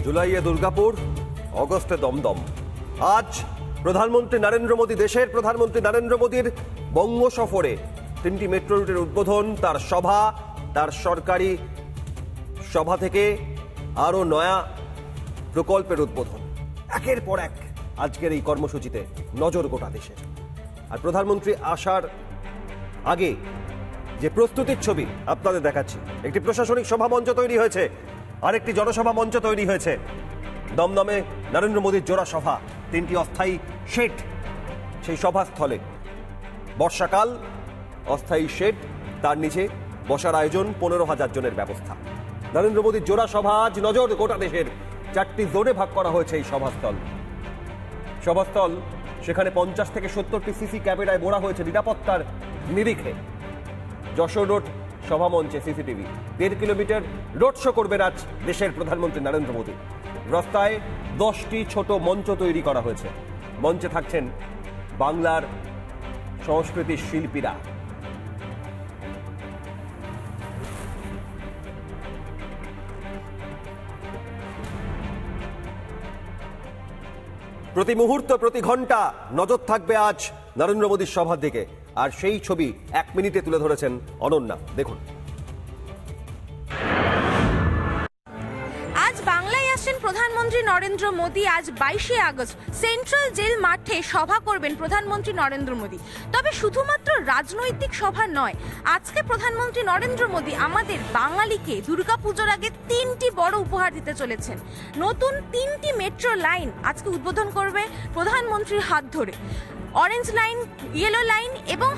জুলাইয়ে দুর্গাপুর, অগস্টে দমদম। আজ প্রধানমন্ত্রী নরেন্দ্র মোদী, দেশের প্রধানমন্ত্রী নরেন্দ্র মোদীর বঙ্গ সফরে 3টি মেট্রো রুটের উদ্বোধন, তার সভা, তার সরকারি সভা থেকে আরো নয়া প্রকল্পের উদ্বোধন। একের পর এক আজকের এই কর্মসূচিতে নজর গোটা দেশের। আর প্রধানমন্ত্রী আসার আগে যে প্রস্তুতির ছবি আপনাদের দেখাচ্ছি, একটি প্রশাসনিক সভা মঞ্চ তৈরি হয়েছে, আরেকটি জনসভা মঞ্চ তৈরি হয়েছে। দমদমে নরেন্দ্র মোদীর জোড়া সভা, 3টি অস্থায়ী শেড, সেই সভাস্থলে বর্ষাকাল, অস্থায়ী শেড, তার নিচে বসার আয়োজন, 15,000 জনের ব্যবস্থা। নরেন্দ্র মোদীর জোড়া সভা, আজ নজর গোটা দেশের। 4টি জোনে ভাগ করা হয়েছে এই সভাস্থল। সেখানে 50 থেকে 70টি সিসি ক্যামেরায় মোড়া হয়েছে নিরাপত্তার নিরিখে। যশোর রোড সভামঞ্চে সিসিটিভি। 1.5 কিলোমিটার রোড শো করবেন আজ দেশের প্রধানমন্ত্রী নরেন্দ্র মোদী। রাস্তায় 10টি ছোট মঞ্চ তৈরি করা হয়েছে। মঞ্চে থাকছেন বাংলার সংস্কৃতির শিল্পীরা। প্রতি মুহূর্ত, প্রতি ঘন্টা নজর থাকবে আজ নরেন্দ্র মোদীর সভার দিকে। আর সেই ছবি 1 মিনিটে তুলে ধরেছেন অনন্যা, দেখুন। আজ বাংলায় আসছেন প্রধানমন্ত্রী নরেন্দ্র মোদী। আজ 22শে আগস্ট সেন্ট্রাল জেল মাঠে সভা করবেন প্রধানমন্ত্রী নরেন্দ্র মোদী। তবে শুধুমাত্র রাজনৈতিক সভা নয়, আজকে প্রধানমন্ত্রী নরেন্দ্র মোদী আমাদের বাঙালিকে দুর্গাপুজোর আগে 3টি বড় উপহার দিতে চলেছেন। নতুন 3টি মেট্রো লাইন আজকে উদ্বোধন করবে প্রধানমন্ত্রীর হাত ধরে। অরেঞ্জ লাইন, ইয়েলো লাইন এবং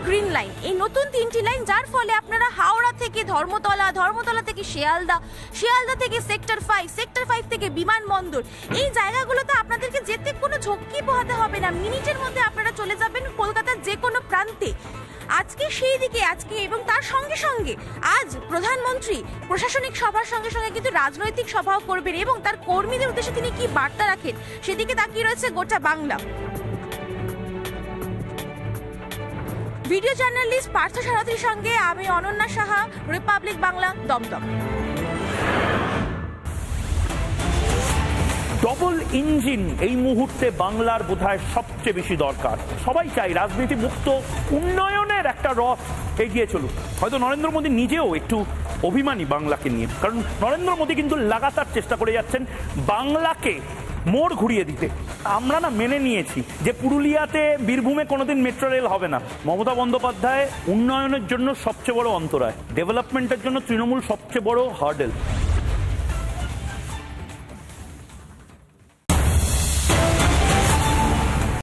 গ্রিন লাইন, এই নতুন 3টি লাইন, যার ফলে আপনারা হাওড়া থেকে ধর্মতলা, ধর্মতলা থেকে শিয়ালদা, শিয়ালদা থেকে সেক্টর 5, সেক্টর 5 থেকে বিমানবন্দর, এই জায়গাগুলোতে আপনাদেরকে যেতে কোনো ঝক্কি পোহাতে হবে না। মিনিটের মধ্যে আপনারা চলে যাবেন কলকাতার যে কোনো প্রান্তে। আজকে সেই দিকে এবং তার সঙ্গে সঙ্গে আজ প্রধানমন্ত্রী প্রশাসনিক সভার সঙ্গে সঙ্গে কিন্তু রাজনৈতিক সভাও করবেন এবং তার কর্মীদের উদ্দেশ্যে তিনি কি বার্তা রাখেন সেদিকে তাকিয়ে রয়েছে গোটা বাংলা। ভিডিও জার্নালিস্ট পার্থ সারথীর সঙ্গে আমি Ananya Saha, Republic Bangla, Dum Dum. Double engine এই মুহূর্তে বাংলার বোধহয় সবচেয়ে বেশি দরকার। সবাই চাই রাজনীতি মুক্ত উন্নয়নের একটা রথ এগিয়ে চলুক। হয়তো নরেন্দ্র মোদী নিজেও একটু অভিমানী বাংলাকে নিয়ে, কারণ নরেন্দ্র মোদী কিন্তু লাগাতার চেষ্টা করে যাচ্ছেন বাংলাকে মোড় ঘুরিয়ে দিতে। আমরা মেনে নিয়েছি যে পুরুলিয়াতে, বীরভূমে কোনোদিন মেট্রো রেল হবে না। মমতা বন্দ্যোপাধ্যায় উন্নয়নের জন্য সবচেয়ে বড় অন্তরায়, ডেভেলপমেন্টের জন্য তৃণমূল সবচেয়ে বড় হার্ডেল।